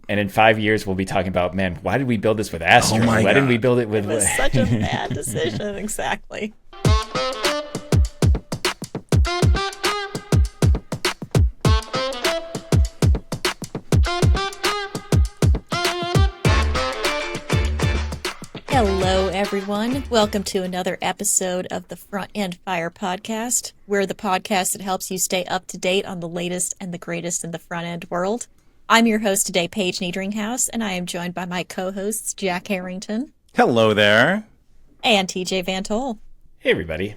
And in 5 years, we'll be talking about, man, why did we build this with Astro? Why didn't we build it with... It was such a bad decision, exactly. Hello, everyone. Welcome to another episode of the Front End Fire podcast. We're the podcast that helps you stay up to date on the latest and the greatest in the front end world. I'm your host today, Paige Niedringhouse, and I am joined by my co-hosts, Jack Harrington. Hello there. And TJ Van Tol. Hey, everybody.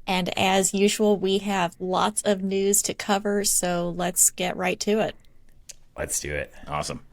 And as usual, we have lots of news to cover, so let's get right to it. Let's do it. Awesome.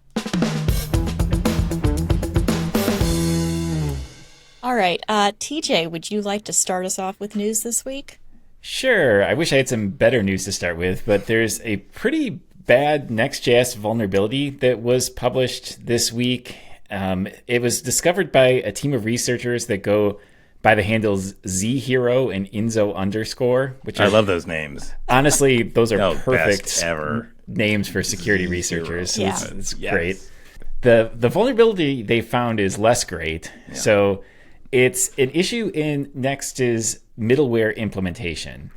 All right, TJ, would you like to start us off with news this week? Sure. I wish I had some better news to start with, but there's a pretty bad Next.js vulnerability that was published this week. It was discovered by a team of researchers that go by the handles ZHero and Inzo_, which I love those names. Honestly, those are perfect best ever names for security researchers. So Yeah. it's great. The vulnerability they found is less great. Yeah. So it's an issue in Next's middleware implementation.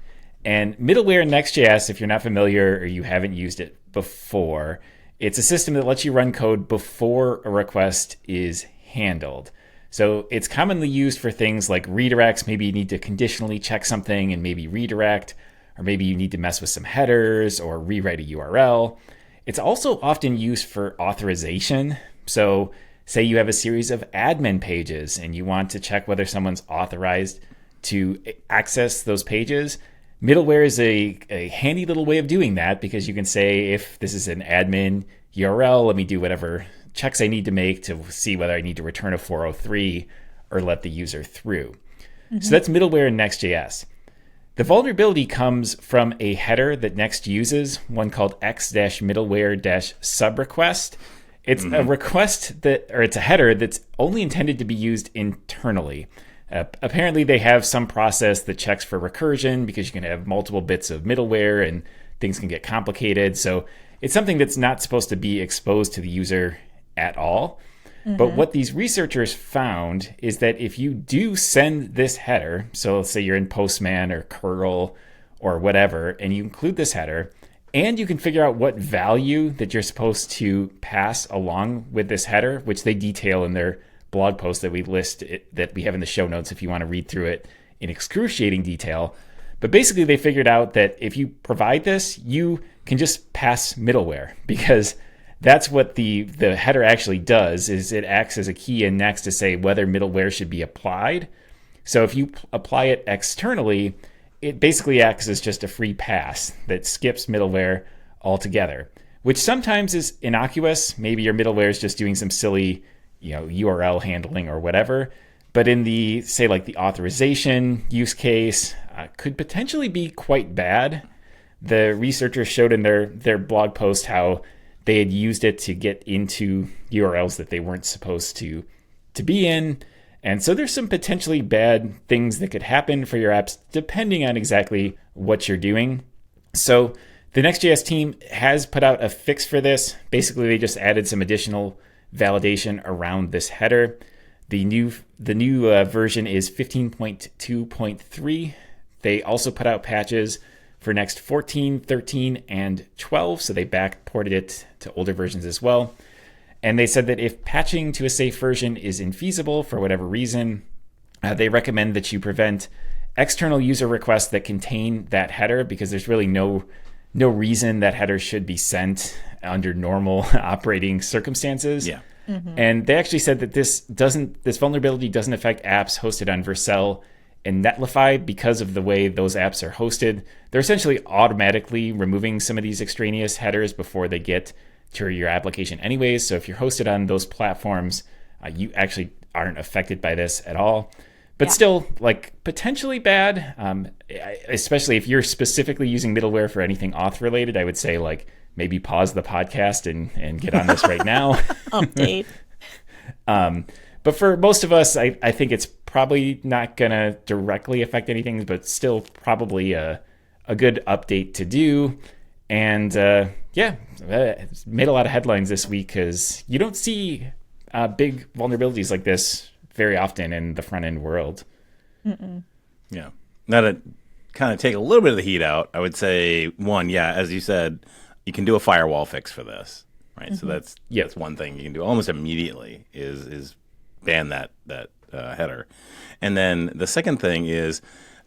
And middleware in Next.js, if you're not familiar or you haven't used it before, it's a system that lets you run code before a request is handled. So it's commonly used for things like redirects. Maybe you need to conditionally check something and maybe redirect, or maybe you need to mess with some headers or rewrite a URL. It's also often used for authorization. So say you have a series of admin pages and you want to check whether someone's authorized to access those pages. Middleware is a handy little way of doing that, because you can say, if this is an admin URL, let me do whatever checks I need to make to see whether I need to return a 403 or let the user through. Mm-hmm. So that's middleware in Next.js. The vulnerability comes from a header that Next uses, one called x-middleware-subrequest. It's a request it's a header that's only intended to be used internally. Apparently, they have some process that checks for recursion, because you can have multiple bits of middleware and things can get complicated. So it's something that's not supposed to be exposed to the user at all. Mm-hmm. But what these researchers found is that if you do send this header, so let's say you're in Postman or curl or whatever, and you include this header, and you can figure out what value that you're supposed to pass along with this header, which they detail in their blog post that we that we have in the show notes if you want to read through it in excruciating detail. But basically, they figured out that if you provide this, you can just pass middleware, because that's what the header actually does, is it acts as a key in Next to say whether middleware should be applied. So if you apply it externally, it basically acts as just a free pass that skips middleware altogether, which sometimes is innocuous. Maybe your middleware is just doing some silly, URL handling or whatever. But in the, say, like the authorization use case, could potentially be quite bad. The researchers showed in their blog post how they had used it to get into URLs that they weren't supposed to be in. And so there's some potentially bad things that could happen for your apps, depending on exactly what you're doing. So the Next.js team has put out a fix for this. Basically, they just added some additional validation around this header. The new version is 15.2.3. They also put out patches for Next 14, 13, and 12, so they backported it to older versions as well. And they said that if patching to a safe version is infeasible for whatever reason, they recommend that you prevent external user requests that contain that header, because there's really no reason that header should be sent under normal operating circumstances. Yeah. Mm-hmm. And they actually said that this vulnerability doesn't affect apps hosted on Vercel and Netlify, because of the way those apps are hosted. They're essentially automatically removing some of these extraneous headers before they get to your application anyways. So if you're hosted on those platforms, you actually aren't affected by this at all. But still, potentially bad, especially if you're specifically using middleware for anything auth related. I would say maybe pause the podcast and get on this right now. Update. But for most of us, I think it's probably not going to directly affect anything, but still probably a good update to do. And it's made a lot of headlines this week because you don't see big vulnerabilities like this very often in the front end world. Yeah. Now to kind of take a little bit of the heat out, I would say one, as you said, you can do a firewall fix for this, right? So that's one thing you can do almost immediately is ban that header. And then the second thing is,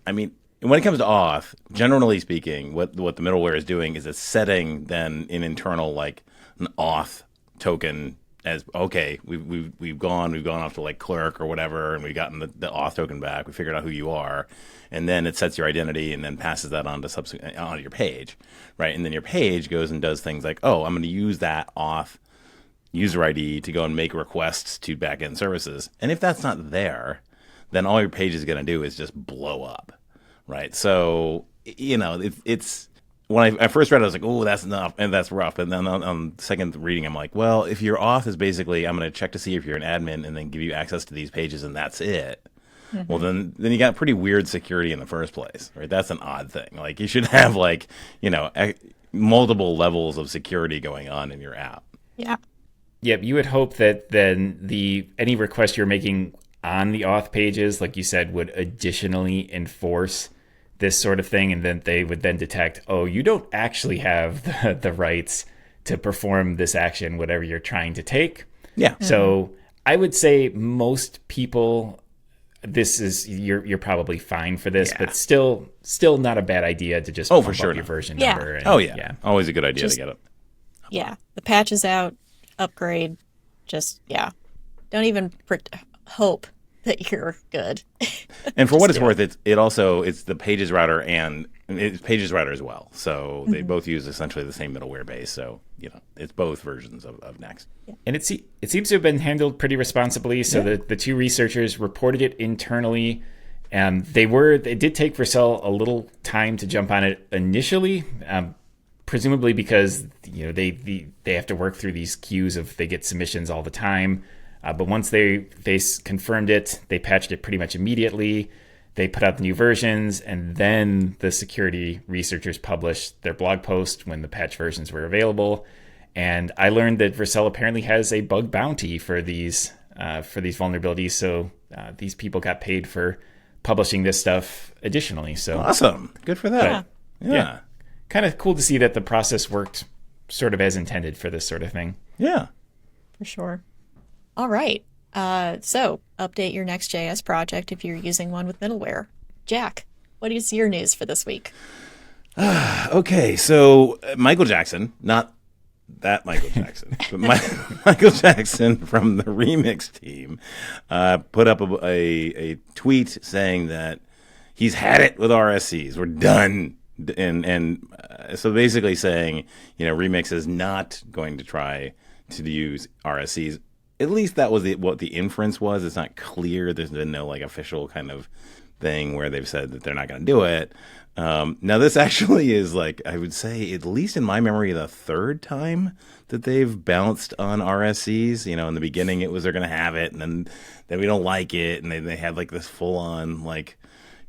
I mean, when it comes to auth, generally speaking, what the middleware is doing is it's setting then an internal like an auth token as okay, we've gone off to like clerk or whatever, and we've gotten the auth token back. We figured out who you are, and then it sets your identity and then passes that on to onto your page, right? And then your page goes and does things like, oh, I'm going to use that auth user ID to go and make requests to backend services, and if that's not there, then all your page is going to do is just blow up. Right, so it's when I first read it, I was like, "Oh, that's enough," and that's rough. And then on second reading, I'm like, "Well, if your auth is basically, I'm going to check to see if you're an admin, and then give you access to these pages, and that's it." Well, then you got pretty weird security in the first place, right? That's an odd thing. Like you should have multiple levels of security going on in your app. Yeah. Yep. You would hope that then any request you're making on the auth pages, like you said, would additionally enforce this sort of thing, and then they would then detect, oh, you don't actually have the rights to perform this action, whatever you're trying to take. Yeah. So I would say most people, you're probably fine for this, but still not a bad idea to just bump up your version number. And, always a good idea to get it. Yeah, the patch is out, upgrade, don't even hope that you're good. And for what it's worth, it's the Pages router and it's Pages router as well. So they both use essentially the same middleware base. So it's both versions of Next. Yeah. And it seems to have been handled pretty responsibly. So the two researchers reported it internally, and it did take Vercel a little time to jump on it initially. Presumably because they have to work through these queues of they get submissions all the time. But once they confirmed it, they patched it pretty much immediately. They put out the new versions, and then the security researchers published their blog post when the patch versions were available. And I learned that Vercel apparently has a bug bounty for these vulnerabilities. So these people got paid for publishing this stuff additionally. So awesome, good for that. Yeah. Kind of cool to see that the process worked sort of as intended for this sort of thing. Yeah, for sure. All right. So update your Next.js project if you're using one with middleware. Jack, what is your news for this week? Okay, so Michael Jackson, not that Michael Jackson, but Michael Jackson from the Remix team put up a tweet saying that he's had it with RSCs. We're done. And so basically saying, Remix is not going to try to use RSCs. At least that was what the inference was. It's not clear. There's been no official kind of thing where they've said that they're not going to do it. Now this actually is I would say, at least in my memory, the third time that they've bounced on RSCs. In the beginning it was they're going to have it, and then we don't like it, and they had this full on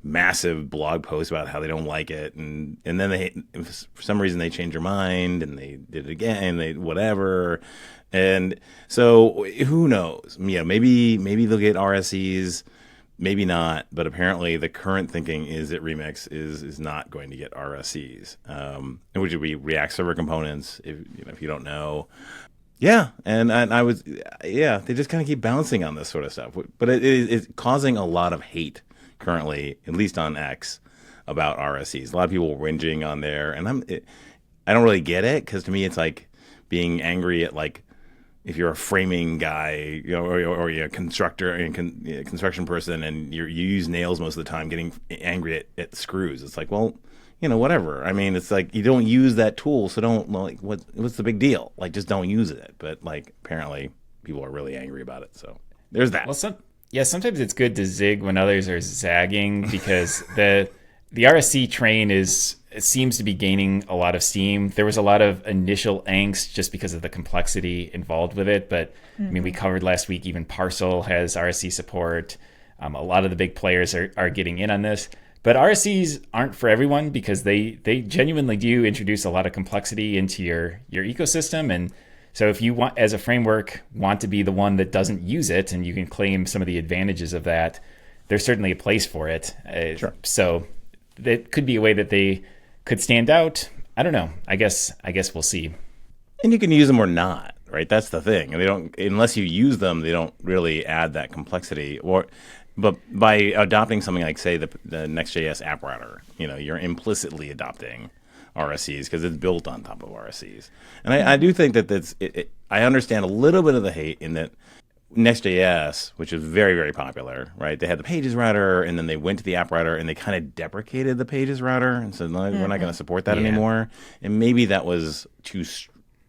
massive blog post about how they don't like it, and then for some reason they changed their mind and they did it again, and they whatever. And so who knows? Maybe they'll get RSCs, maybe not. But apparently the current thinking is that Remix is not going to get RSCs, which would be React Server components. If you don't know, and I was they just kind of keep bouncing on this sort of stuff. But it's causing a lot of hate currently, at least on X, about RSCs. A lot of people whinging on there, and I don't really get it, because to me it's like being angry at if you're a framing guy, or you're a constructor and construction person, and you use nails most of the time, getting angry at screws. It's whatever. I mean, it's you don't use that tool, so don't what's the big deal? Just don't use it. But apparently people are really angry about it. So there's that. Well, sometimes it's good to zig when others are zagging, because the RSC train seems to be gaining a lot of steam. There was a lot of initial angst just because of the complexity involved with it. But I mean, we covered last week, even Parcel has RSC support. A lot of the big players are getting in on this. But RSCs aren't for everyone because they genuinely do introduce a lot of complexity into your ecosystem. And so if you want, as a framework, want to be the one that doesn't use it and you can claim some of the advantages of that, there's certainly a place for it. Sure. So that could be a way that they could stand out. I don't know. I guess we'll see. And you can use them or not, right? That's the thing. And they don't, unless you use them, they don't really add that complexity. But by adopting something like, say, the Next.js app router, you're implicitly adopting RSCs because it's built on top of RSCs. And I do think that I understand a little bit of the hate in that Next.js, which is very, very popular, right? They had the pages router, and then they went to the app router, and they kind of deprecated the pages router and said, no, we're not going to support that anymore. And maybe that was too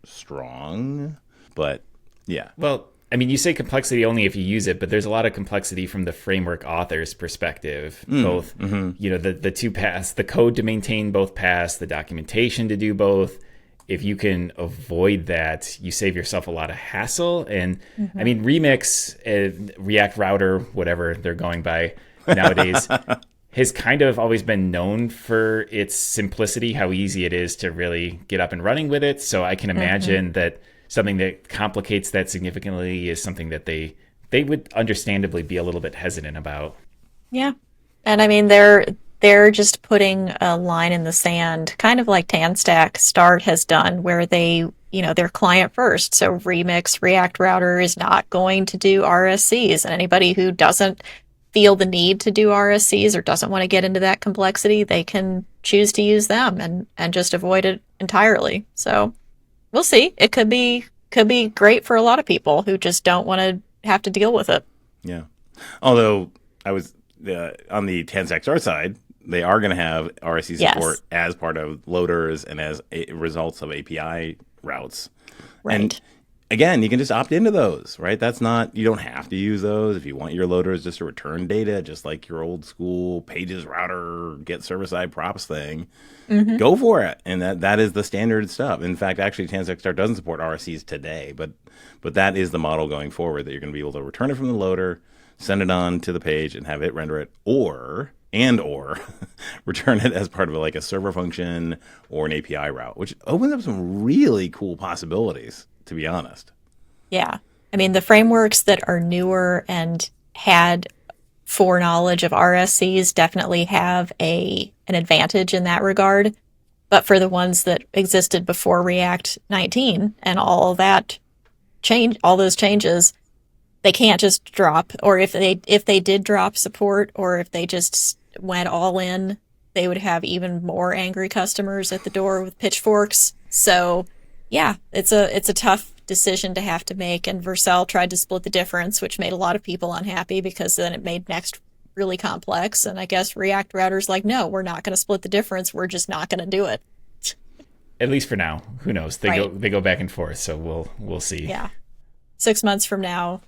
strong, but yeah. Well, I mean, you say complexity only if you use it, but there's a lot of complexity from the framework author's perspective. Both, the two paths, the code to maintain both paths, the documentation to do both. If you can avoid that, you save yourself a lot of hassle. And I mean, Remix, React Router, whatever they're going by nowadays, has kind of always been known for its simplicity, how easy it is to really get up and running with it. So I can imagine that something that complicates that significantly is something that they would understandably be a little bit hesitant about. Yeah. And I mean, they're just putting a line in the sand, kind of like TanStack Start has done, where they're client first. So Remix React Router is not going to do RSCs. And anybody who doesn't feel the need to do RSCs or doesn't want to get into that complexity, they can choose to use them and just avoid it entirely. So we'll see. It could be great for a lot of people who just don't want to have to deal with it. Yeah. Although I was on the TanStack Start side, they are going to have RSC support as part of loaders and as results of API routes. Right. And again, you can just opt into those, right? You don't have to use those. If you want your loaders just to return data, just like your old school pages router, get server-side props thing, go for it. And that is the standard stuff. In fact, actually, TanStack Start doesn't support RSCs today, but that is the model going forward, that you're going to be able to return it from the loader, send it on to the page and have it render it, or return it as part of a server function or an API route, which opens up some really cool possibilities, to be honest. Yeah. I mean, the frameworks that are newer and had foreknowledge of RSCs definitely have an advantage in that regard. But for the ones that existed before React 19 and all those changes, they can't just drop. Or if they did drop support, or if they just went all in, they would have even more angry customers at the door with pitchforks. So yeah, it's a tough decision to have to make. And Vercel tried to split the difference, which made a lot of people unhappy because then it made Next really complex. And I guess React Router's like, no, we're not going to split the difference. We're just not going to do it. At least for now. Who knows? They go back and forth. So we'll see. Yeah. 6 months from now.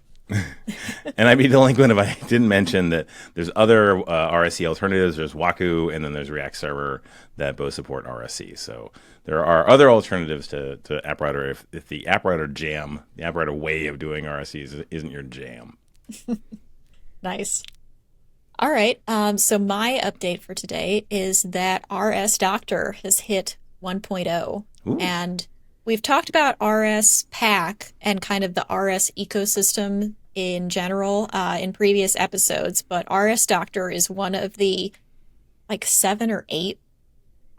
And I'd be delinquent if I didn't mention that there's other RSC alternatives. There's Waku, and then there's React Server that both support RSC. So there are other alternatives to App Router if the App Router jam, the App Router way of doing RSCs isn't your jam. Nice. All right. So my update for today is that Rsdoctor has hit 1.0. Ooh. And we've talked about RS Pack and kind of the RS ecosystem in general in previous episodes, but Rsdoctor is one of the 7 or 8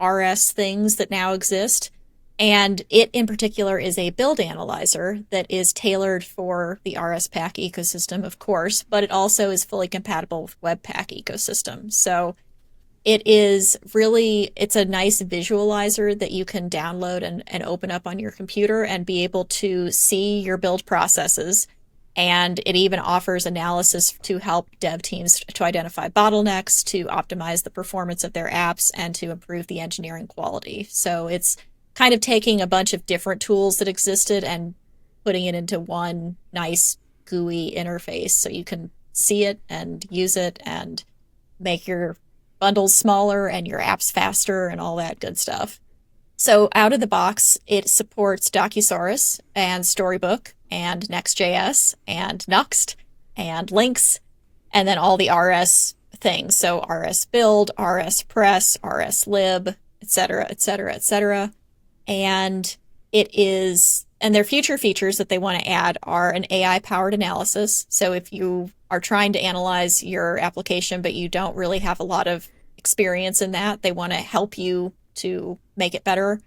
RS things that now exist. And it in particular is a build analyzer that is tailored for the RS Pack ecosystem, of course, but it also is fully compatible with Webpack ecosystem. So it's a nice visualizer that you can download and open up on your computer and be able to see your build processes. And it even offers analysis to help dev teams to identify bottlenecks, to optimize the performance of their apps, and to improve the engineering quality. So it's kind of taking a bunch of different tools that existed and putting it into one nice GUI interface so you can see it and use it and make your bundles smaller and your apps faster and all that good stuff. So out of the box, it supports Docusaurus and Storybook and Next.js and Nuxt and Links, and then all the RS things. So RS build, RS press, RS lib, etc., etc., etc. And their future features that they want to add are an AI powered analysis. So if you are trying to analyze your application, but you don't really have a lot of experience in that, they want to help you to make it better.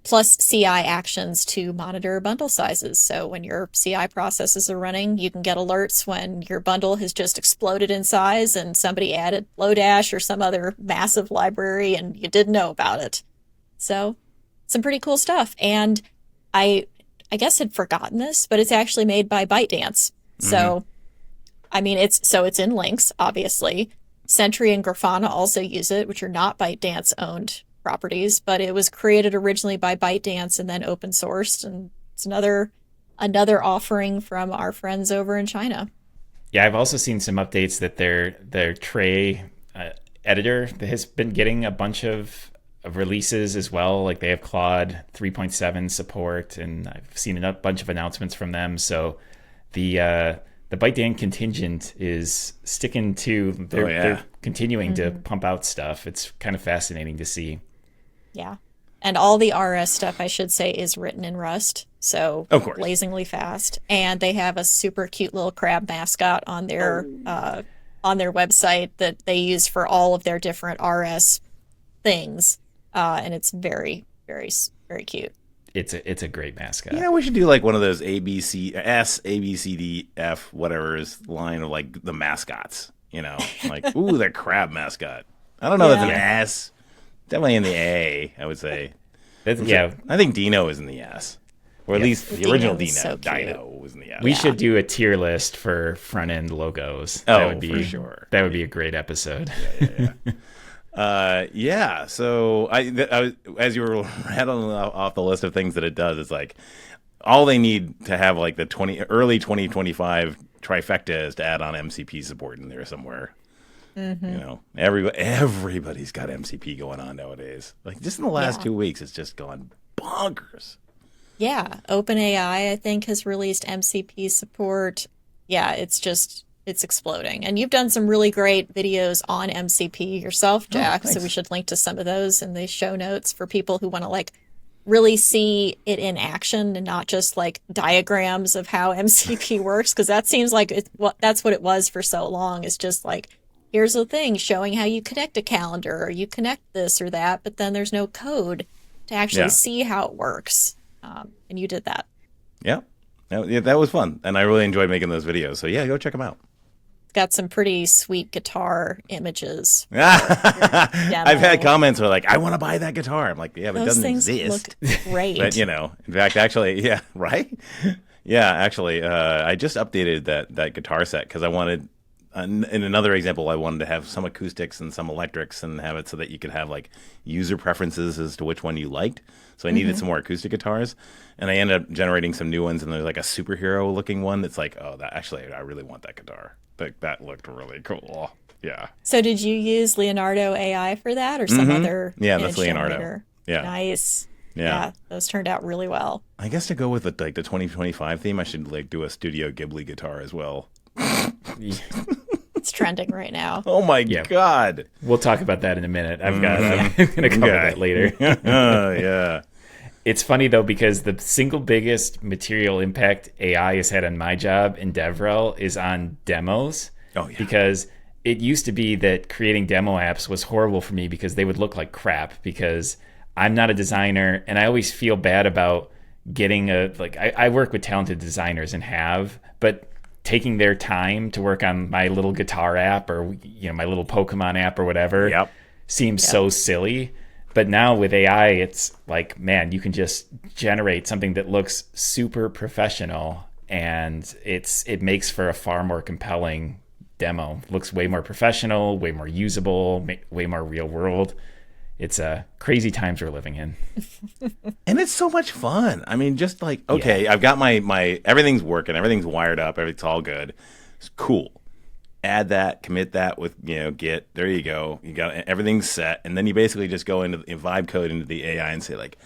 Plus CI actions to monitor bundle sizes. So when your CI processes are running, you can get alerts when your bundle has just exploded in size and somebody added Lodash or some other massive library and you didn't know about it. So some pretty cool stuff. And I guess had forgotten this, but it's actually made by ByteDance. So, I mean, it's in Lynx, obviously. Sentry and Grafana also use it, which are not ByteDance owned properties, but it was created originally by ByteDance and then open sourced. And it's another offering from our friends over in China. Yeah, I've also seen some updates that their Tray editor has been getting a bunch of releases as well. Like they have Claude 3.7 support, and I've seen a bunch of announcements from them. So the ByteDance contingent is sticking to. They're continuing to pump out stuff. It's kind of fascinating to see. Yeah, and all the RS stuff, I should say, is written in Rust. So of course, blazingly fast. And they have a super cute little crab mascot on their website that they use for all of their different RS things. And it's very, very, very cute. It's a great mascot. Yeah, we should do like one of those A, B, C, D, F, whatever is line of like the mascots. You know, like, ooh, that crab mascot. I don't know if it's an S. Definitely in the A, I would say. Yeah. I think Dino is in the S. Or at least the original Dino. So Dino was in the S. We should do a tier list for front end logos. Oh, that would be, for sure. That would be a great episode. Yeah. So I as you were rattling off the list of things that it does, it's like all they need to have like the early 2025 trifecta is to add on MCP support in there somewhere. You know, everybody's got MCP going on nowadays. Like just in the last 2 weeks, it's just gone bonkers. Yeah, OpenAI I think has released MCP support. Yeah, it's exploding. And you've done some really great videos on MCP yourself, Jack. So we should link to some of those in the show notes for people who want to like really see it in action and not just like diagrams of how MCP works. Because that seems like that's what it was for so long. It's just like, here's the thing showing how you connect a calendar or you connect this or that, but then there's no code to actually see how it works. And you did that. Yeah, that was fun. And I really enjoyed making those videos. So yeah, go check them out. Got some pretty sweet guitar images. I've had comments where like, I want to buy that guitar. I'm like, yeah, but those it doesn't things exist. Look great. But, you know, in fact, actually, yeah, right? Yeah, actually, I just updated that guitar set because I wanted, in another example, I wanted to have some acoustics and some electrics and have it so that you could have like user preferences as to which one you liked. So I needed some more acoustic guitars, and I ended up generating some new ones. And there's like a superhero looking one that's like, oh, that actually, I really want that guitar. That looked really cool. Yeah. So did you use Leonardo AI for that or some other? Yeah, that's Leonardo. Generator? Yeah. Nice. Yeah, those turned out really well. I guess to go with the 2025 theme, I should like do a Studio Ghibli guitar as well. It's trending right now. Oh my God. We'll talk about that in a minute. I'm going to cover that later. Yeah. It's funny, though, because the single biggest material impact AI has had on my job in DevRel is on demos. Oh, yeah. Because it used to be that creating demo apps was horrible for me because they would look like crap because I'm not a designer and I always feel bad about getting I work with talented designers and but taking their time to work on my little guitar app or, you know, my little Pokemon app or whatever seems so silly. But now with AI, it's like, man, you can just generate something that looks super professional, and it makes for a far more compelling demo. Looks way more professional, way more usable, way more real world. It's crazy times we're living in. And it's so much fun. I mean, just like, okay, I've got my everything's working, everything's wired up, everything's all good. It's cool. Add that, commit that with, you know, Git. There you go. You got everything set. And then you basically just go into the vibe code into the AI and say like,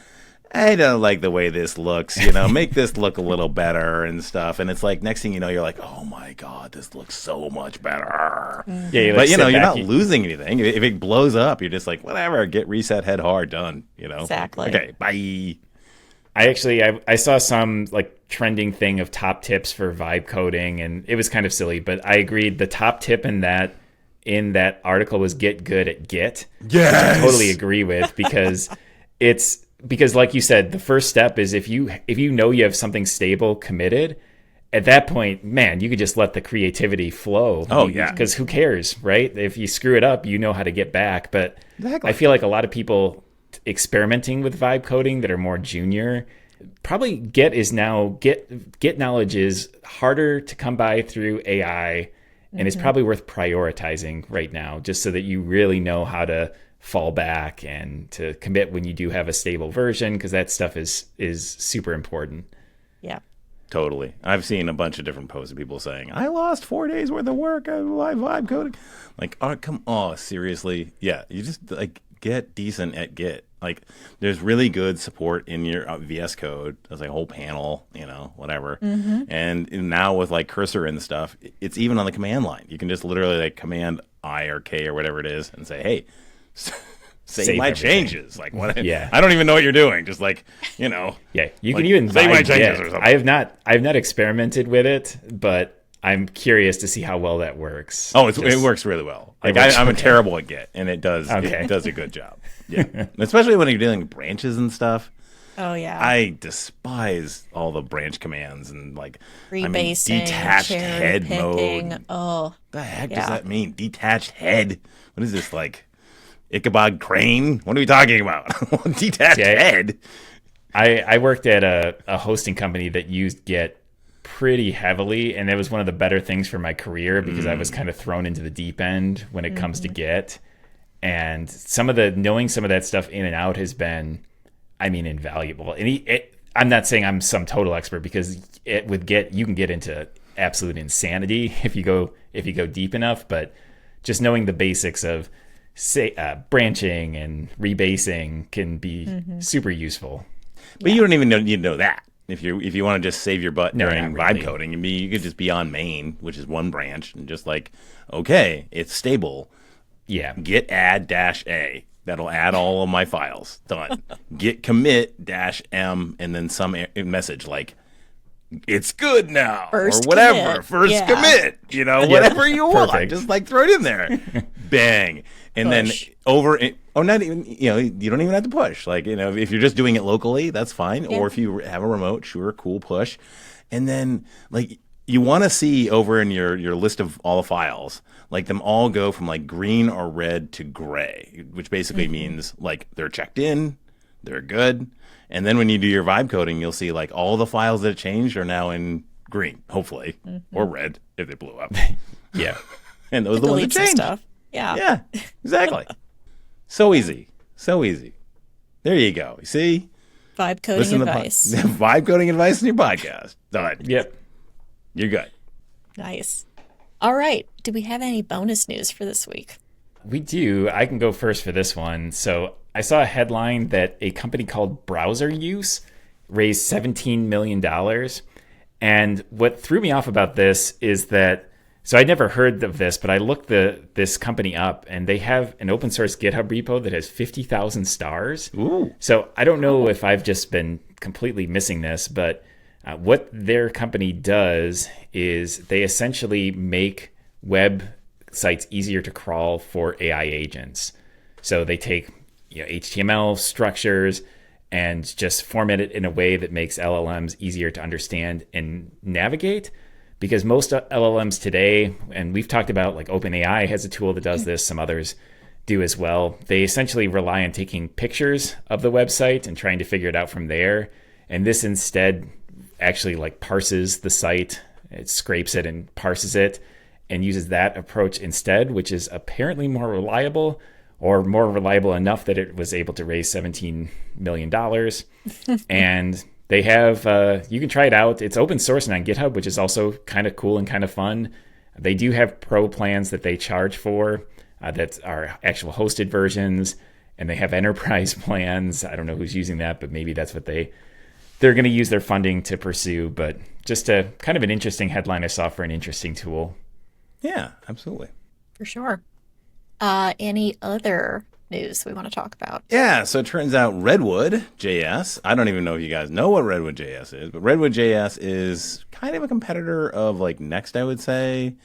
I don't like the way this looks, make this look a little better and stuff. And it's like, next thing you know, you're like, oh my God, this looks so much better. Yeah, but you're not losing anything. If it blows up, you're just like, whatever, get reset, head hard, done, Exactly. Okay, bye. I saw some like trending thing of top tips for vibe coding, and it was kind of silly, but I agreed the top tip in that article was get good at Git. Yes! Which I totally agree with, because because like you said, the first step is if you know you have something stable committed, at that point, man, you could just let the creativity flow. Oh, yeah. Because who cares, right? If you screw it up, you know how to get back. But exactly. I feel like a lot of people experimenting with vibe coding that are more junior, probably Git knowledge is harder to come by through AI, and it's probably worth prioritizing right now, just so that you really know how to fall back and to commit when you do have a stable version, because that stuff is super important. Yeah. Totally. I've seen a bunch of different posts of people saying, I lost 4 days worth of work on vibe coding. Like, seriously? Yeah, you just like get decent at Git. Like, there's really good support in your VS Code. There's like a whole panel, whatever. And now with like cursor and stuff, it's even on the command line. You can just literally like command I or K or whatever it is and say, hey, save my everything. Changes. Like, what? Yeah. I don't even know what you're doing. Just like, Yeah, you can even save my changes Git. or something. I have not experimented with it, but I'm curious to see how well that works. Oh, it works really well. Like, I'm terrible at Git, and it does Okay. it does a good job. Yeah, especially when you're dealing with branches and stuff. Oh yeah. I despise all the branch commands and like rebasing, detached head picking. mode. Oh, The heck does that mean? Detached head? What is this, like Ichabod Crane? What are we talking about? Detached head? I worked at a hosting company that used Git pretty heavily, and it was one of the better things for my career because I was kind of thrown into the deep end when it comes to Git. And knowing some of that stuff in and out has been, invaluable. And I'm not saying I'm some total expert, because with Git you can get into absolute insanity if you go deep enough. But just knowing the basics of branching and rebasing can be super useful. But you don't even need to know that. If you want to just save your butt during not really. vibe coding, you could just be on main, which is one branch, and just like, okay, it's stable. Yeah. Git add -a. That'll add all of my files. Done. Git commit -m, and then some message like, it's good now, First or whatever. commit. First commit. Whatever you want. Perfect. Just like throw it in there. Bang. And Push. then not even, you don't even have to push. Like, if you're just doing it locally, that's fine. Yeah. Or if you have a remote, sure, cool, push. And then, like, you want to see over in your list of all the files, like them all go from like green or red to gray, which basically means like they're checked in, they're good. And then when you do your vibe coding, you'll see like all the files that changed are now in green, hopefully, or red if they blew up. Yeah. And those are the ones that delete some changed. stuff. Yeah. Yeah, exactly. So easy. So easy. There you go. You see? Vibe coding advice. Vibe coding advice in your podcast. Done. Yep. You're good. Nice. All right. Do we have any bonus news for this week? We do. I can go first for this one. So I saw a headline that a company called Browser Use raised $17 million. And what threw me off about this is that, so I'd never heard of this, but I looked this company up, and they have an open source GitHub repo that has 50,000 stars. Ooh. So I don't know if I've just been completely missing this, but what their company does is they essentially make web sites easier to crawl for AI agents. So they take HTML structures and just format it in a way that makes LLMs easier to understand and navigate. Because most LLMs today, and we've talked about like OpenAI has a tool that does this, some others do as well. They essentially rely on taking pictures of the website and trying to figure it out from there. And this instead actually like parses the site, it scrapes it and parses it and uses that approach instead, which is apparently more reliable, or more reliable enough that it was able to raise $17 million. And they have, you can try it out. It's open source and on GitHub, which is also kind of cool and kind of fun. They do have pro plans that they charge for that are actual hosted versions. and they have enterprise plans. I don't know who's using that, but maybe that's what they're going to use their funding to pursue. But just a kind of an interesting headline I saw for an interesting tool. Yeah, absolutely. For sure. Any other news we want to talk about? Yeah, so it turns out Redwood.js, I don't even know if you guys know what Redwood.js is, but Redwood.js is kind of a competitor of like Next, I would say,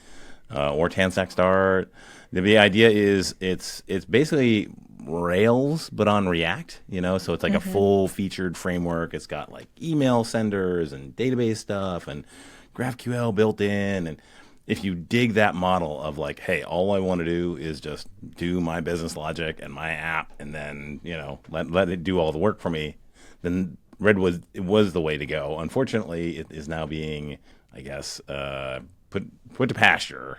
or Next.js. The idea is it's basically Rails, but on React, so it's like a full featured framework. It's got like email senders and database stuff and GraphQL built in. And if you dig that model of like, hey, all I want to do is just do my business logic and my app and then, let it do all the work for me, then Redwood was the way to go. Unfortunately, it is now being, I guess, put to pasture.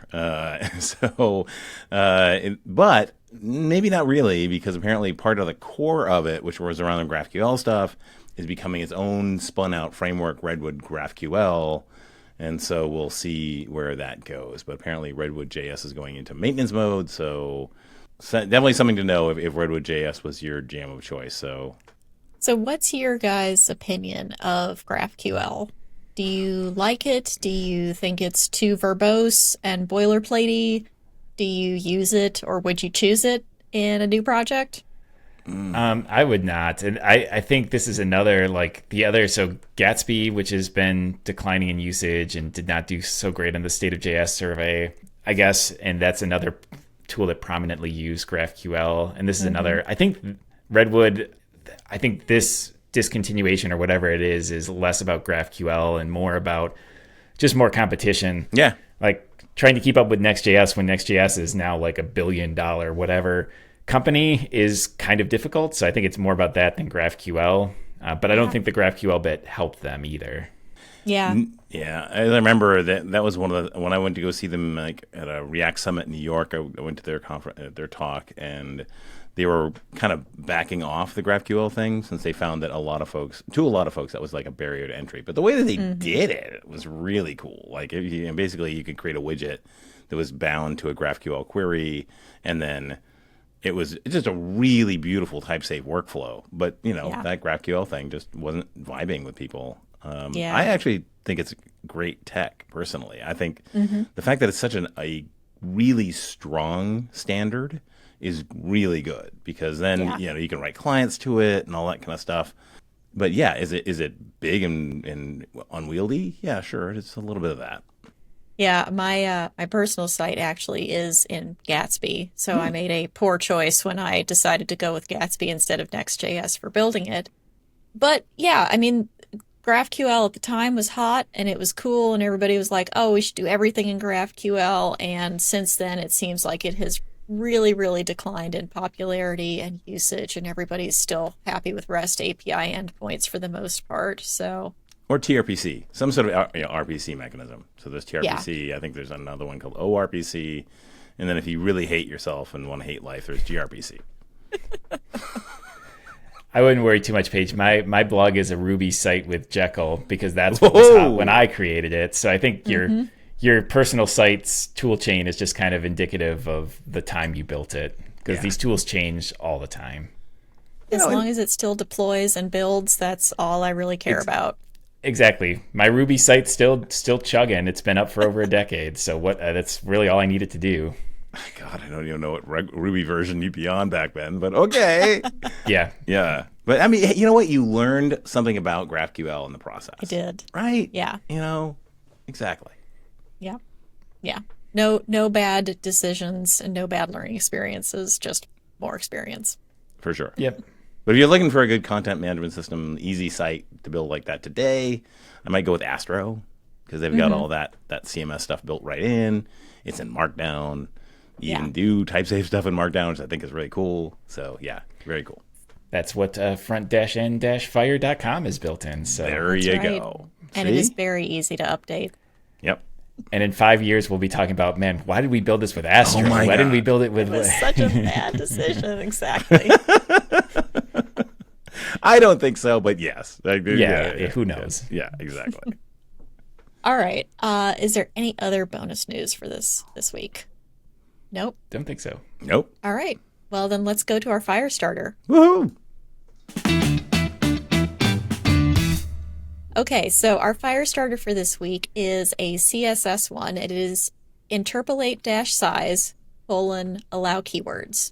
But maybe not really, because apparently part of the core of it, which was around the GraphQL stuff, is becoming its own spun out framework, Redwood GraphQL. And so we'll see where that goes. But apparently Redwood.js is going into maintenance mode. So definitely something to know if Redwood.js was your jam of choice. So what's your guys' opinion of GraphQL? Do you like it? Do you think it's too verbose and boilerplatey? Do you use it, or would you choose it in a new project? I would not. And I think this is another, like the other, so Gatsby, which has been declining in usage and did not do so great in the State of JS survey, I guess. And that's another tool that prominently used GraphQL. And this is another, I think Redwood, I think this discontinuation or whatever it is less about GraphQL and more about just more competition. Yeah. Like trying to keep up with Next.js when Next.js is now like $1 billion whatever company is kind of difficult. So I think it's more about that than GraphQL. But I don't think the GraphQL bit helped them either. Yeah. Yeah. I remember that was one of the, when I went to go see them like at a React Summit in New York, I went to their conference, their talk, and they were kind of backing off the GraphQL thing since they found that to a lot of folks, that was like a barrier to entry. But the way that they did it was really cool. Like basically you could create a widget that was bound to a GraphQL query, and then it was just a really beautiful type-safe workflow. But, that GraphQL thing just wasn't vibing with people. I actually think it's great tech, personally. I think the fact that it's such a really strong standard is really good, because then, you can write clients to it and all that kind of stuff. But, yeah, is it big and unwieldy? Yeah, sure. It's a little bit of that. Yeah, my personal site actually is in Gatsby, so I made a poor choice when I decided to go with Gatsby instead of Next.js for building it. But yeah, I mean, GraphQL at the time was hot and it was cool, and everybody was like, "Oh, we should do everything in GraphQL." And since then, it seems like it has really, really declined in popularity and usage, and everybody's still happy with REST API endpoints for the most part. So. Or TRPC, some sort of RPC mechanism. So there's TRPC. I think there's another one called ORPC. And then if you really hate yourself and want to hate life, there's gRPC. I wouldn't worry too much, Paige. My blog is a Ruby site with Jekyll, because that's what was hot when I created it. So I think your personal site's tool chain is just kind of indicative of the time you built it, because these tools change all the time. As long as it still deploys and builds, that's all I really care about. Exactly. My Ruby site's still chugging. It's been up for over a decade. So that's really all I needed to do. God, I don't even know what Ruby version you'd be on back then, but okay. Yeah. Yeah. But I mean, you know what? You learned something about GraphQL in the process. I did. Right? Yeah. Exactly. Yeah. Yeah. No bad decisions and no bad learning experiences, just more experience. For sure. Yep. But if you're looking for a good content management system, easy site to build like that today, I might go with Astro, because they've got all that CMS stuff built right in. It's in Markdown. You can do type-safe stuff in Markdown, which I think is really cool. So, yeah, very cool. That's what front-end-fire.com is built in. So there you go. And it is very easy to update. Yep. And in 5 years, we'll be talking about, man, why did we build this with Astro? Why didn't we build it with... It was such a bad decision, exactly. I don't think so, but yes. Who knows? Yeah, exactly. All right. Is there any other bonus news for this week? Nope. Don't think so. Nope. All right. Well, then let's go to our fire starter. Woohoo! Okay, so our fire starter for this week is a CSS one. It is interpolate -size : allow keywords.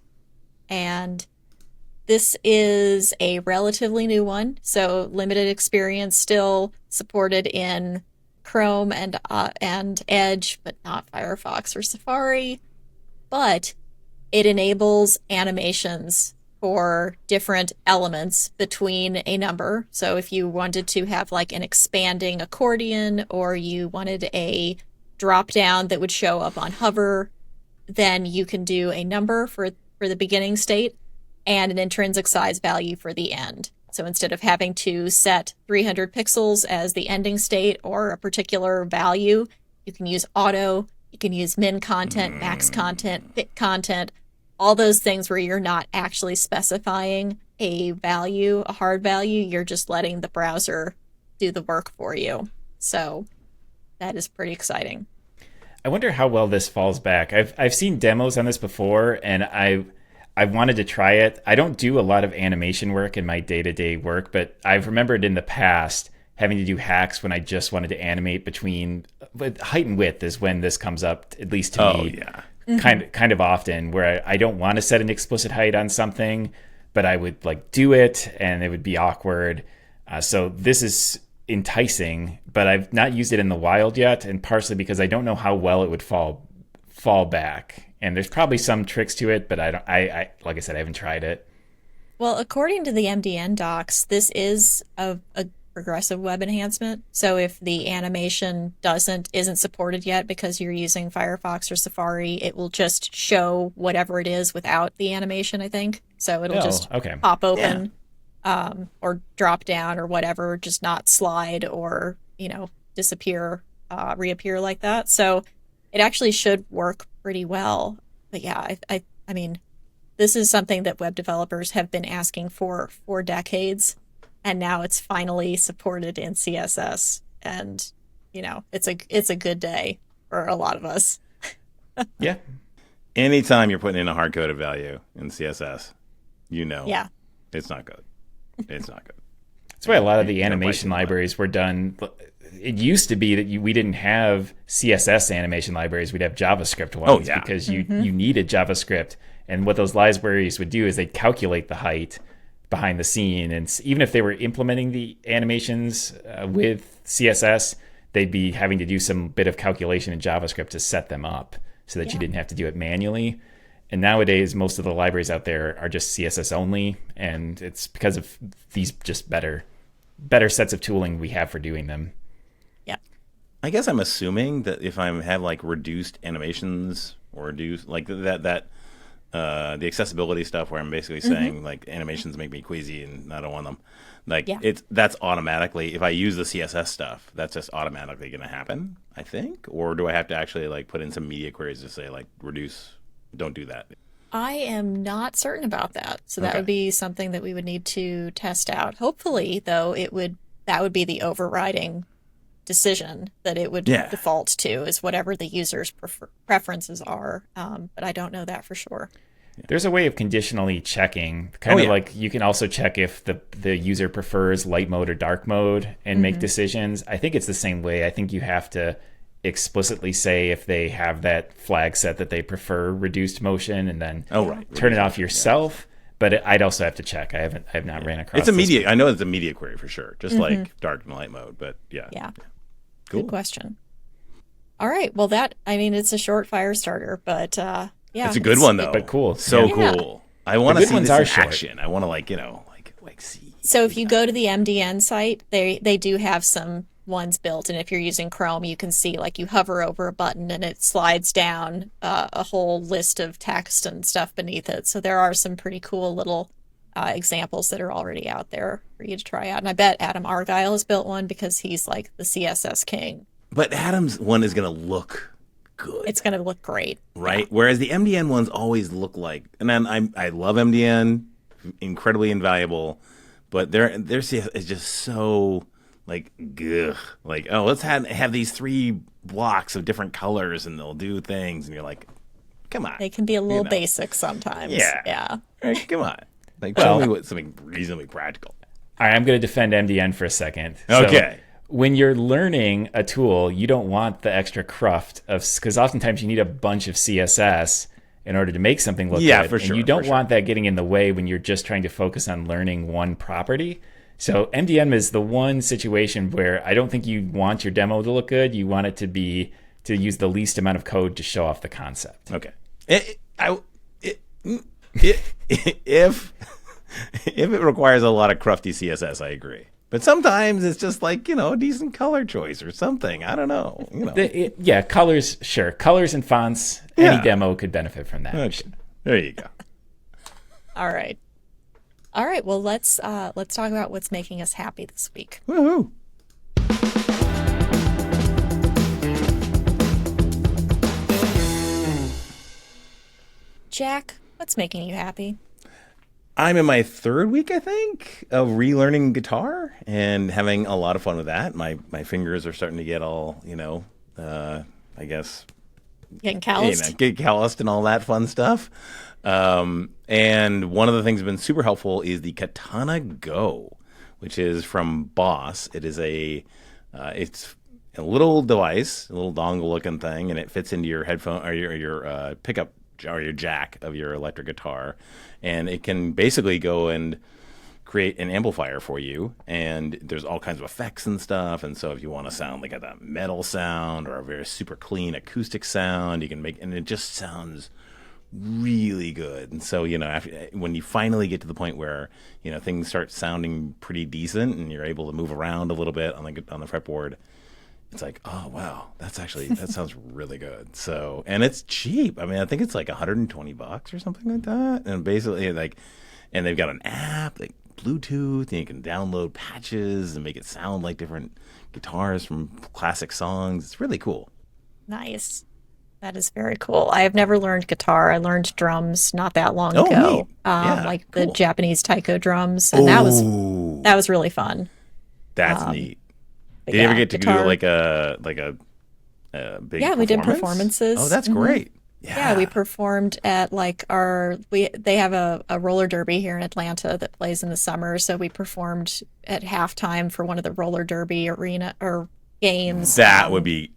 And this is a relatively new one, so limited experience, still supported in Chrome and Edge, but not Firefox or Safari. But it enables animations for different elements between a number. So if you wanted to have like an expanding accordion, or you wanted a drop down that would show up on hover, then you can do a number for the beginning state and an intrinsic size value for the end. So instead of having to set 300 pixels as the ending state or a particular value, you can use auto, you can use min content, max content, fit content, all those things where you're not actually specifying a value, a hard value, you're just letting the browser do the work for you. So that is pretty exciting. I wonder how well this falls back. I've seen demos on this before, and I wanted to try it. I don't do a lot of animation work in my day-to-day work, but I've remembered in the past having to do hacks when I just wanted to animate between height and width is when this comes up, at least to me. Yeah. Kind of often, where I don't want to set an explicit height on something, but I would like do it and it would be awkward. So this is enticing, but I've not used it in the wild yet, and partially because I don't know how well it would fall back. And there's probably some tricks to it, but I like I said, I haven't tried it. Well, according to the MDN docs, this is a progressive web enhancement. So if the animation isn't supported yet because you're using Firefox or Safari, it will just show whatever it is without the animation, I think. So it'll just pop open, or drop down or whatever, just not slide or, disappear, reappear like that. So it actually should work pretty well. But yeah, I mean, this is something that web developers have been asking for decades. And now it's finally supported in CSS, and it's a good day for a lot of us. Yeah. Anytime you're putting in a hard-coded value in CSS, yeah, it's not good. It's not good. That's why a lot of the animation libraries were done. It used to be that we didn't have CSS animation libraries; we'd have JavaScript ones because you needed JavaScript. And what those libraries would do is they'd calculate the height behind the scene, and even if they were implementing the animations with CSS, they'd be having to do some bit of calculation in JavaScript to set them up so that you didn't have to do it manually. And nowadays, most of the libraries out there are just CSS only, and it's because of these just better sets of tooling we have for doing them. Yeah. I guess I'm assuming that if I have like reduced animations or reduced like that the accessibility stuff where I'm basically saying like animations make me queasy and I don't want them. Like that's automatically, if I use the CSS stuff, that's just automatically going to happen, I think. Or do I have to actually like put in some media queries to say like reduce, don't do that? I am not certain about that. So that would be something that we would need to test out. Hopefully, though, that would be the overriding decision that it would default to, is whatever the user's preferences are. But I don't know that for sure. There's a way of conditionally checking, kind of like you can also check if the user prefers light mode or dark mode and make decisions. I think it's the same way. I think you have to explicitly say if they have that flag set that they prefer reduced motion, and then turn it off yourself. But I'd also have to check. I have not ran across. It's a media. I know it's a media query for sure, just like dark and light mode. But yeah. Cool. Good question. All right. Well, it's a short fire starter, but it's a good one though. But cool. So cool. I want to see this in action. I want to like see. So if you go to the MDN site, they do have some ones built, and if you're using Chrome, you can see like you hover over a button and it slides down a whole list of text and stuff beneath it. So there are some pretty cool little examples that are already out there for you to try out. And I bet Adam Argyle has built one because he's like the CSS king. But Adam's one is going to look good. It's going to look great. Right? Yeah. Whereas the MDN ones always look like, and then I love MDN, incredibly invaluable, but their CSS is just so like, ugh. Like, oh, let's have these 3 blocks of different colors and they'll do things. And you're like, come on. They can be a little know. basic sometimes. Yeah. Yeah. Right, come on. Like, tell me what something reasonably practical. All right, I'm going to defend MDN for a second. Okay. So when you're learning a tool, you don't want the extra cruft of, because oftentimes you need a bunch of CSS in order to make something look good. For sure. And you don't want that getting in the way when you're just trying to focus on learning one property. So MDN is the one situation where I don't think you want your demo to look good. You want it to be to use the least amount of code to show off the concept. Okay. If it requires a lot of crufty CSS, I agree. But sometimes it's just like, a decent color choice or something. I don't know. Colors, sure. Colors and fonts, any demo could benefit from that. Okay. There you go. All right. All right. Well, let's talk about what's making us happy this week. Woohoo. Jack, what's making you happy? I'm in my third week, I think, of relearning guitar and having a lot of fun with that. My fingers are starting to get all, I guess, Getting calloused? get calloused and all that fun stuff. And one of the things that's been super helpful is the Katana Go, which is from Boss. It is it's a little device, a little dongle-looking thing, and it fits into your headphone or your pickup or your jack of your electric guitar, and it can basically go and create an amplifier for you, and there's all kinds of effects and stuff. And so if you want to sound like a metal sound or a very super clean acoustic sound, you can make, and it just sounds really good. And so when you finally get to the point where things start sounding pretty decent and you're able to move around a little bit on the fretboard, it's like, oh wow, that sounds really good. So, and it's cheap. I mean, I think it's like $120 or something like that. And basically, and they've got an app, like Bluetooth, and you can download patches and make it sound like different guitars from classic songs. It's really cool. Nice. That is very cool. I have never learned guitar. I learned drums not that long Oh, ago, neat. Yeah, the cool. Japanese taiko drums, and that was really fun. That's neat. But Did you ever get to guitar, do like a big? Yeah, we did performance? performances. Oh, that's great. Yeah, we performed at they have a roller derby here in Atlanta that plays in the summer, so we performed at halftime for one of the roller derby arena or games. That would be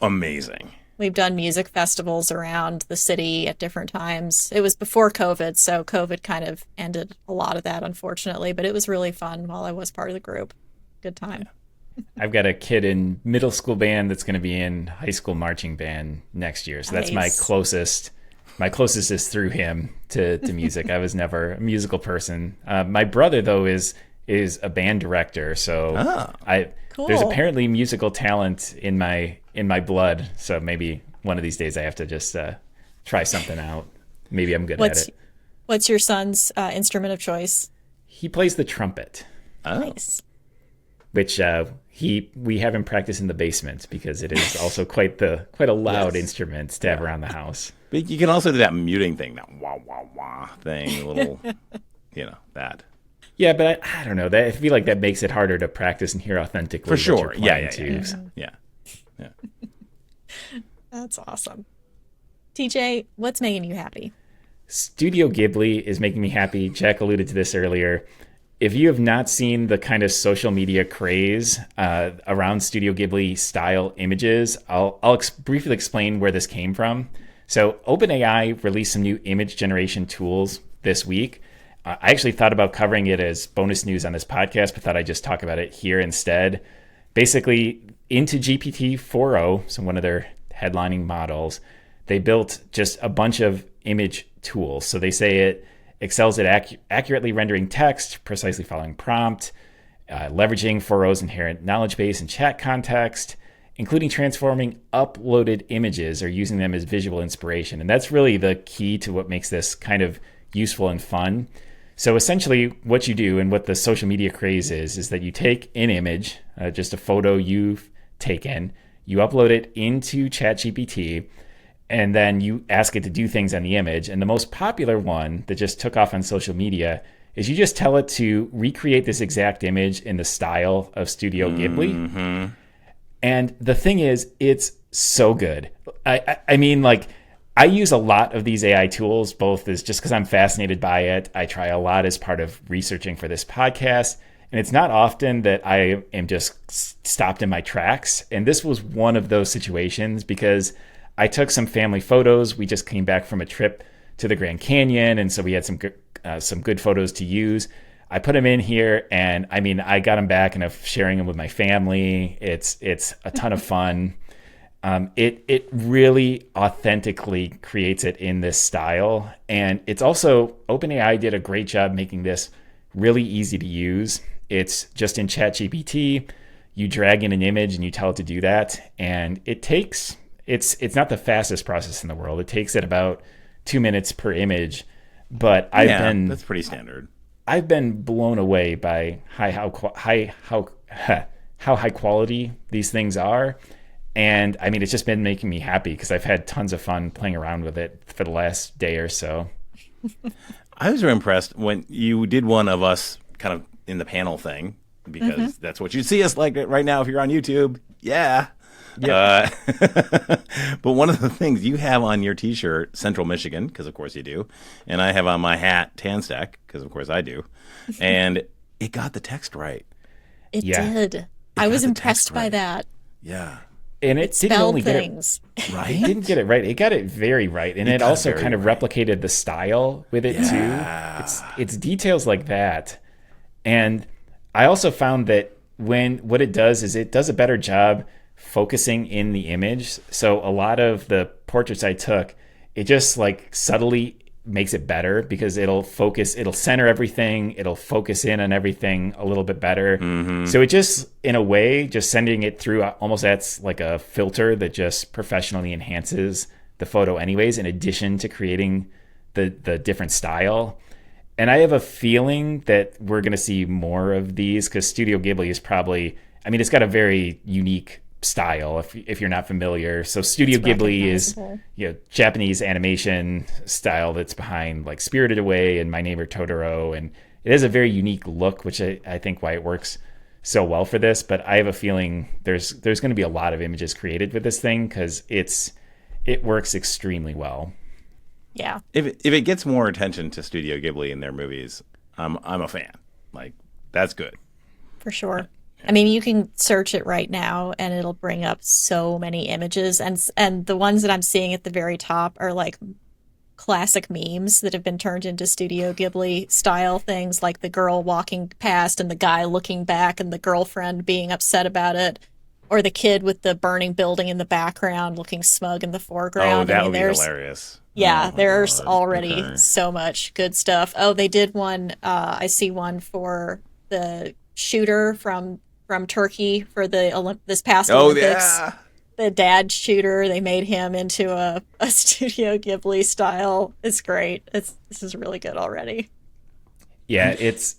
amazing. We've done music festivals around the city at different times. It was before COVID, so COVID kind of ended a lot of that, unfortunately, but it was really fun while I was part of the group. Good time. Yeah. I've got a kid in middle school band that's going to be in high school marching band next year. So that's my closest. My closest is through him to music. I was never a musical person. My brother, though, is a band director. So Cool. There's apparently musical talent in my blood. So maybe one of these days I have to just try something out. Maybe I'm good at it. What's your son's instrument of choice? He plays the trumpet. Oh. Nice. Which we have him practice in the basement because it is also quite a loud instrument to have around the house. But you can also do that muting thing, that wah wah wah thing, a little, that. Yeah, but I don't know. I feel like that makes it harder to practice and hear authentically. For sure. What you're playing Yeah. That's awesome. TJ, what's making you happy? Studio Ghibli is making me happy. Jack alluded to this earlier. If you have not seen the kind of social media craze around Studio Ghibli style images, I'll briefly explain where this came from. So OpenAI released some new image generation tools this week. I actually thought about covering it as bonus news on this podcast, but thought I'd just talk about it here instead. Basically, into GPT-4o, so one of their headlining models, they built just a bunch of image tools. So they say it excels at accurately rendering text, precisely following prompt, leveraging 4o's inherent knowledge base and chat context, including transforming uploaded images or using them as visual inspiration. And that's really the key to what makes this kind of useful and fun. So essentially what you do and what the social media craze is that you take an image, just a photo you've taken, you upload it into ChatGPT, and then you ask it to do things on the image. And the most popular one that just took off on social media is you just tell it to recreate this exact image in the style of Studio Ghibli. Mm-hmm. And the thing is, it's so good. I mean, like, I use a lot of these AI tools, both as just because I'm fascinated by it. I try a lot as part of researching for this podcast. And it's not often that I am just stopped in my tracks. And this was one of those situations because I took some family photos. We just came back from a trip to the Grand Canyon. And so we had some good photos to use. I put them in here, and I mean, I got them back and I'm sharing them with my family. It's a ton of fun. It really authentically creates it in this style. And it's also, OpenAI did a great job making this really easy to use. It's just in ChatGPT. You drag in an image and you tell it to do that. And it's not the fastest process in the world. It takes it about 2 minutes per image. But that's pretty standard. I've been blown away by how high quality these things are. And I mean, it's just been making me happy because I've had tons of fun playing around with it for the last day or so. I was very impressed when you did one of us kind of in the panel thing, because that's what you see us like right now if you're on YouTube. Yeah. But one of the things you have on your T-shirt, Central Michigan, because of course you do, and I have on my hat, Tanstack, because of course I do, and it got the text right. It did. I was impressed by that. Yeah. And it didn't only things. Get it right. It didn't get it right. It got it very right, and it also kind of replicated the style with it too. It's details like that, and I also found that what it does is it does a better job focusing in the image. So a lot of the portraits I took, it just like subtly makes it better because it'll center everything, it'll focus in on everything a little bit better. So it just, in a way, just sending it through almost acts like a filter that just professionally enhances the photo anyways, in addition to creating the different style. And I have a feeling that we're going to see more of these because Studio Ghibli is probably, I mean, it's got a very unique style if you're not familiar. So Studio Ghibli is Japanese animation style that's behind like Spirited Away and My Neighbor Totoro, and it has a very unique look, which I think why it works so well for this. But I have a feeling there's going to be a lot of images created with this thing because it works extremely well. Yeah. If it gets more attention to Studio Ghibli in their movies, I'm a fan. Like, that's good. For sure. I mean, you can search it right now and it'll bring up so many images, and the ones that I'm seeing at the very top are like classic memes that have been turned into Studio Ghibli style things, like the girl walking past and the guy looking back and the girlfriend being upset about it, or the kid with the burning building in the background looking smug in the foreground. Oh, that would be hilarious. Yeah, there's already so much good stuff. Oh, they did one, I see one for the shooter from Turkey for the this past Olympics. Yeah. The dad shooter, they made him into a Studio Ghibli style. It's great. This is really good already. Yeah, it's.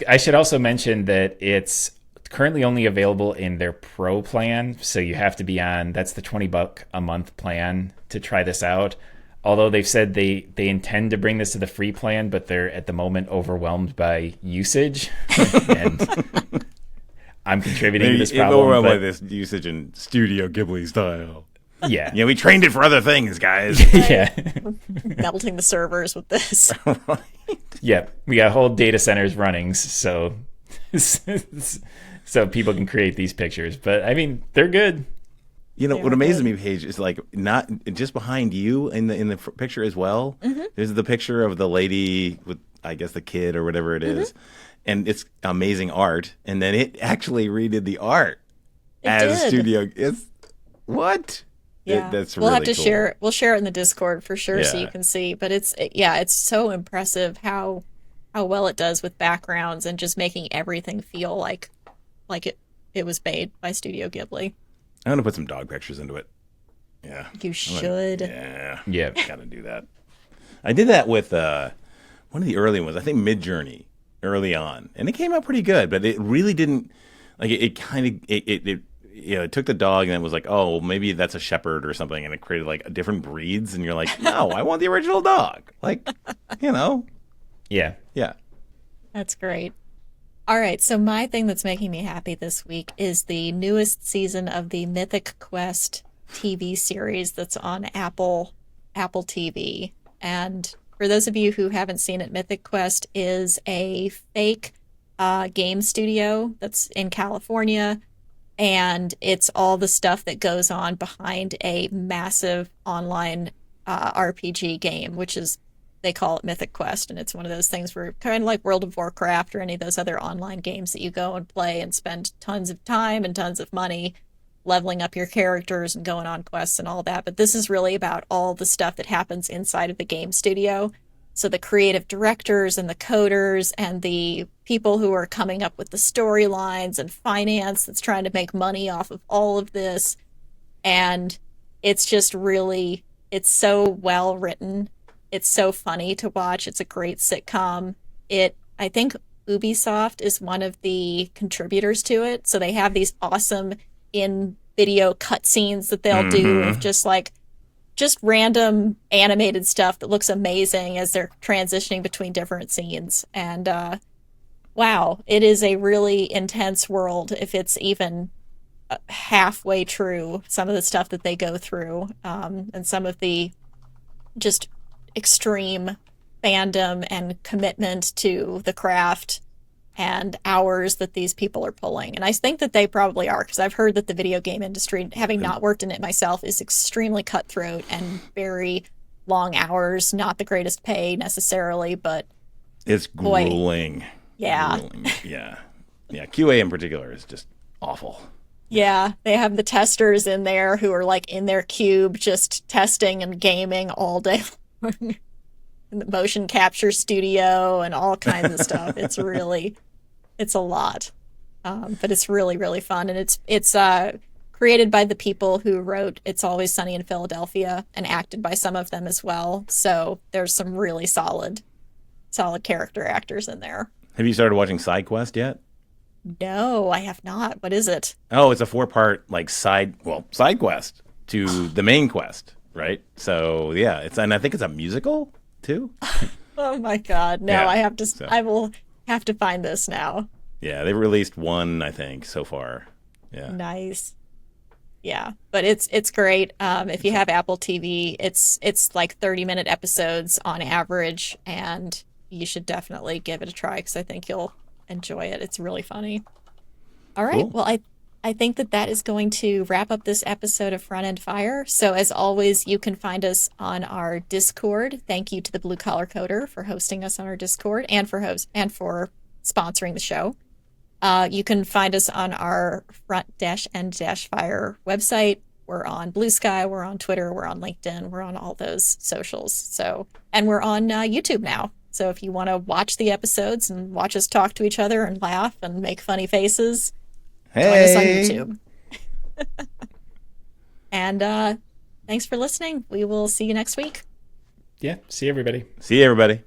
I should also mention that it's currently only available in their Pro plan, so you have to be on. That's the $20 a month plan to try this out. Although they've said they intend to bring this to the free plan, but they're at the moment overwhelmed by usage. And I'm contributing to this problem. Overwhelmed by this usage in Studio Ghibli style. Yeah. Yeah, we trained it for other things, guys. Yeah. Melting the servers with this. Right. Yeah. We got whole data centers running, so people can create these pictures. But I mean, they're good. You know, what amazes me, Paige, is like not just behind you in the picture as well. There's the picture of the lady with, I guess, the kid or whatever it is. And it's amazing art. And then it actually redid the art as Studio. It's what? Yeah, that's we'll really have to cool. share. We'll share it in the Discord for sure, so Yeah. you can see. But it's so impressive how well it does with backgrounds and just making everything feel like it was made by Studio Ghibli. I'm gonna put some dog pictures into it. Yeah, You should. Yeah. Gotta do that. I did that with one of the early ones. I think Midjourney early on, and it came out pretty good. But it really didn't like it. It took the dog and it was like, oh, well, maybe that's a shepherd or something, and it created like different breeds. And you're like, no, I want the original dog. Like, Yeah. yeah. That's great. All right, so my thing that's making me happy this week is the newest season of the Mythic Quest TV series that's on Apple Apple TV. And for those of you who haven't seen it, Mythic Quest is a fake game studio that's in California. And it's all the stuff that goes on behind a massive online RPG game, which is, they call it Mythic Quest. And it's one of those things where, kind of like World of Warcraft or any of those other online games that you go and play and spend tons of time and tons of money leveling up your characters and going on quests and all that. But this is really about all the stuff that happens inside of the game studio. So the creative directors and the coders and the people who are coming up with the storylines and finance that's trying to make money off of all of this. And it's just really, it's so well written. It's so funny to watch. It's a great sitcom. I think Ubisoft is one of the contributors to it. So they have these awesome in-video cutscenes that they'll do of just random animated stuff that looks amazing as they're transitioning between different scenes. And wow, it is a really intense world if it's even halfway true, some of the stuff that they go through, and some of the just extreme fandom and commitment to the craft and hours that these people are pulling. And I think that they probably are, because I've heard that the video game industry, having not worked in it myself, is extremely cutthroat and very long hours, not the greatest pay necessarily, but it's grueling. Yeah. Grueling. Yeah. QA in particular is just awful. Yeah, they have the testers in there who are like in their cube just testing and gaming all day long. In the motion capture studio and all kinds of stuff. It's a lot. But it's really, really fun. And it's created by the people who wrote It's Always Sunny in Philadelphia and acted by some of them as well. So there's some really solid character actors in there. Have you started watching Side Quest yet? No, I have not. What is it? Oh, it's a 4-part side quest to the main quest, right? So yeah, and I think it's a musical too. Oh my God. No, Yeah, I will have to find this now. Yeah, they've released one, I think, so far. Yeah. Nice. Yeah, but it's great. If you have Apple TV, it's like 30-minute episodes on average, and you should definitely give it a try because I think you'll enjoy it. It's really funny. All right. Cool. Well, I think that is going to wrap up this episode of Front End Fire. So as always, you can find us on our Discord. Thank you to the Blue Collar Coder for hosting us on our Discord and for sponsoring the show. You can find us on our Front-End-Fire website. We're on Blue Sky, we're on Twitter, we're on LinkedIn, we're on all those socials. And we're on YouTube now. So if you want to watch the episodes and watch us talk to each other and laugh and make funny faces, join us on YouTube. And thanks for listening. We will see you next week. Yeah. See everybody. See you, everybody.